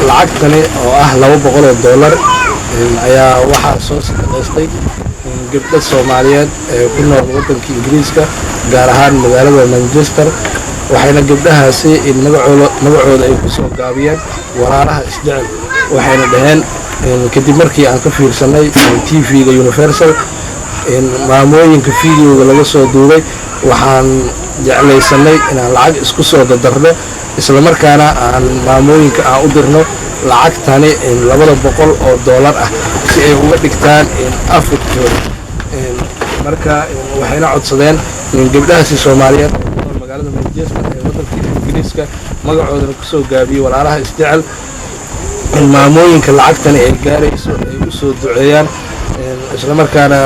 lacagtani oo ah $200 ayaa waxaa soo sadaqaystay gabdho Soomaaliyeed ee ku nool waddanka Ingiriiska gaar ahaan magaalada Manchester waxayna gabdhahaasi magacooda ay ku soo gaabiyeen walaalaha isjecel waxayna dhaheen kadib markii aan ka fiirsanay TV-ga Universal maamooyinka fiidiyowga laga soo duubay waxaan jeclaysanay inaan lacag isku soo dadarno isla markaana aan maamooyinka aan u dirno lacagtani $200 ah si ay uga dhigtaan afurkooda marka waxayna codsadeen gabdhahaasi Soomaaliyeed oo magaalada Manchester ee waddanka Ingiriiska magacoodana ku soo gaabiyay walaalaha isjecel maamooyinka lacagtani ay gaarayso ay u soo duceeyaan isla markaana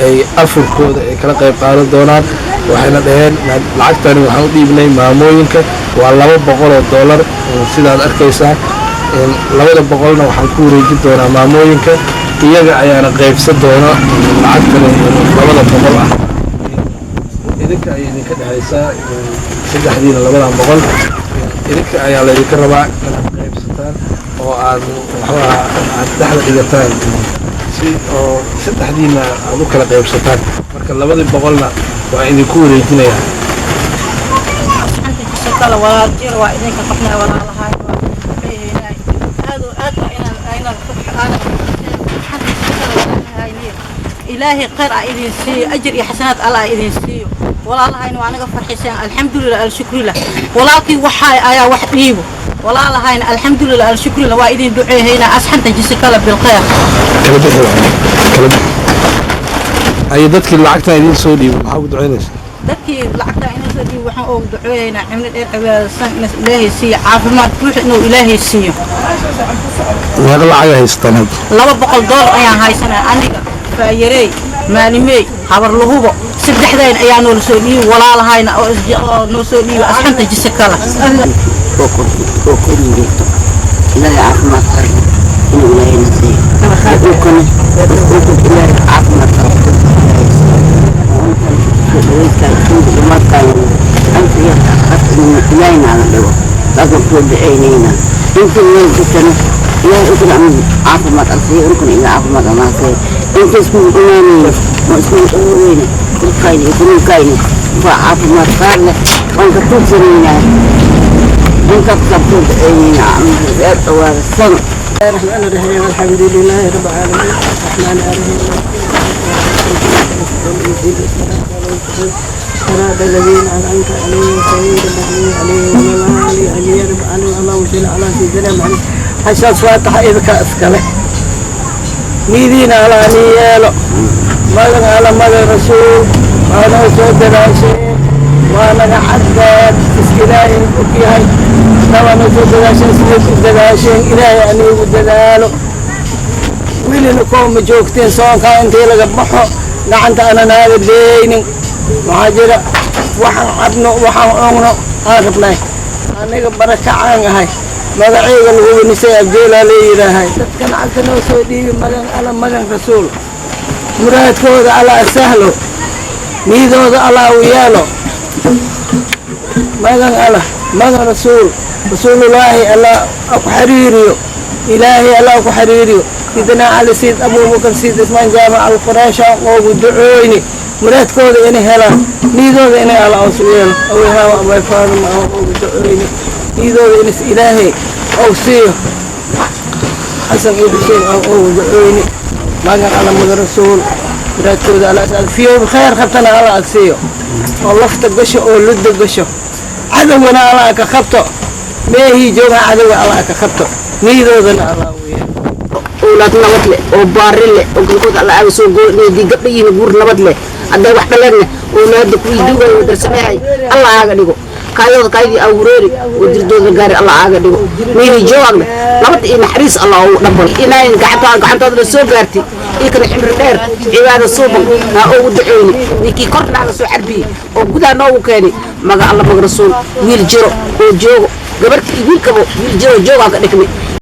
ay afurkooda ay kala qayb qaadan doonaan waxayna dhaheen lacagtani waxaan u dhiibnay maamooyinka waa $200 sidaad arkaysaan $200 waxaan ku wareejin doonaa maamooyinka iyaga ayaana qaybsan doona lacagtani $200 ah idinka ay idinka dhexaysaa saddexdiina $200 idinka ayaa laydinka rabaa inaad qaybsataan oo aad dhexda dhigataan si oo saddexdiina aad u kala qaybsataan marka $200na waa idinku wareejinayaa kala walaal waa idinka qabnaa walaalahay إلهي قرأ إذن سيو أجر حسنات الله إذن سيو والله هاي وأنا فرحسين الحمد لله الشكر له ولكن وحاي آية واحد ليبو والله هاي الحمد لله الشكر له وإذن دعي هنا أسحن تجسك الله بالخير أي دتك اللي عقتها إذن سودي وحاول دعينيش دتك اللي عقتها إذن سودي وحاول دعي هنا عمل إلهي سي عافمات روح إنه إلهي سيو وهذا عيا يستند $200 أيام هاي سنة عندك فايري مالمي حبر لهوبو سدحدين ayaa noo soo dhiib walaalahayna oo noo soo dhiib asxanta jisekala ilaahay caafimaad qabo inuu ilaahay nasiiyo ukana ilaahay caafimaad qabo ilaahay nala dhigo laakiin ku duceynayna inta meel kutana ilaahay ukana caafimaad asiiyo ukana ilaahay caafimaad amaasay انت اسمه اماني واسمه اماني القايد يكون القايد فعافمات قال وانت تنسرين انت تكتبت اينا عم طوال السنة الرحمن الرحيم الحمد لله رب العالمين الرحمن الرحيم صراط الذين انعمت عليهم غير المغضوب عليهم ولا الضالين اللهم صل على سيدنا محمد حشا فاتحه اذا كاسكله ميدين على نيالو مدن على مدن رسول وانا سود راشي وانا حداد اسكلاي وكيهاي وانا سود راشي سود راشي الهي اني ودلالو ويلي نكون مجوكتين سواء كان انتي لقى بحو لعنت انا نادي ليني معاجرة وحن عبنو وحن عمنو هاربناي انا بركة عاني هاي magaciiga lagu wenisay abjeela leeyahay dadkan cagtana soo dhiibi magan rasuul muraadkooda Allah sahlo miidooda Allah u yeelo magan rasuulullaahi Allah ku xiriiriyo ilaahi Allah ku xiriiriyo sidana Ali Said Abu Bakr Said Ismaan Jaamac al-Quraysh oo ducooyni muraadkooda inay helaan miidooda inay Allah u yeelo oo yahay way faadan oo ducooyni إذا إلهي أو سير حسن إبشين أو دعوني ما قال على مدى الرسول راتود على أسأل فيه بخير خبتنا على أسير والله فتقشه أو لد قشه عدونا على كخبته ما هي جوها عدو على كخبته ميدو ذن على وياه أولاد نبتله وبارله وقلقود على أبو سوق دي قبلي نقول نبتله عدا واحد لنا أولادك ويدوه ودرسناي الله عاقله كايو كايدي أوروري ودردود الجاري الله عاقله ميري جوعنا نبت إن حريص الله نبل إنا إن قعدت السوق قارتي يمكن حمر دير عباد الصوب أو دعوني نيكي كرنا على سوق حربي وجودا نو كاني ما قال الله مجرسول ويل جرو وجو قبرت يقول كبو ويل جرو جو عقدك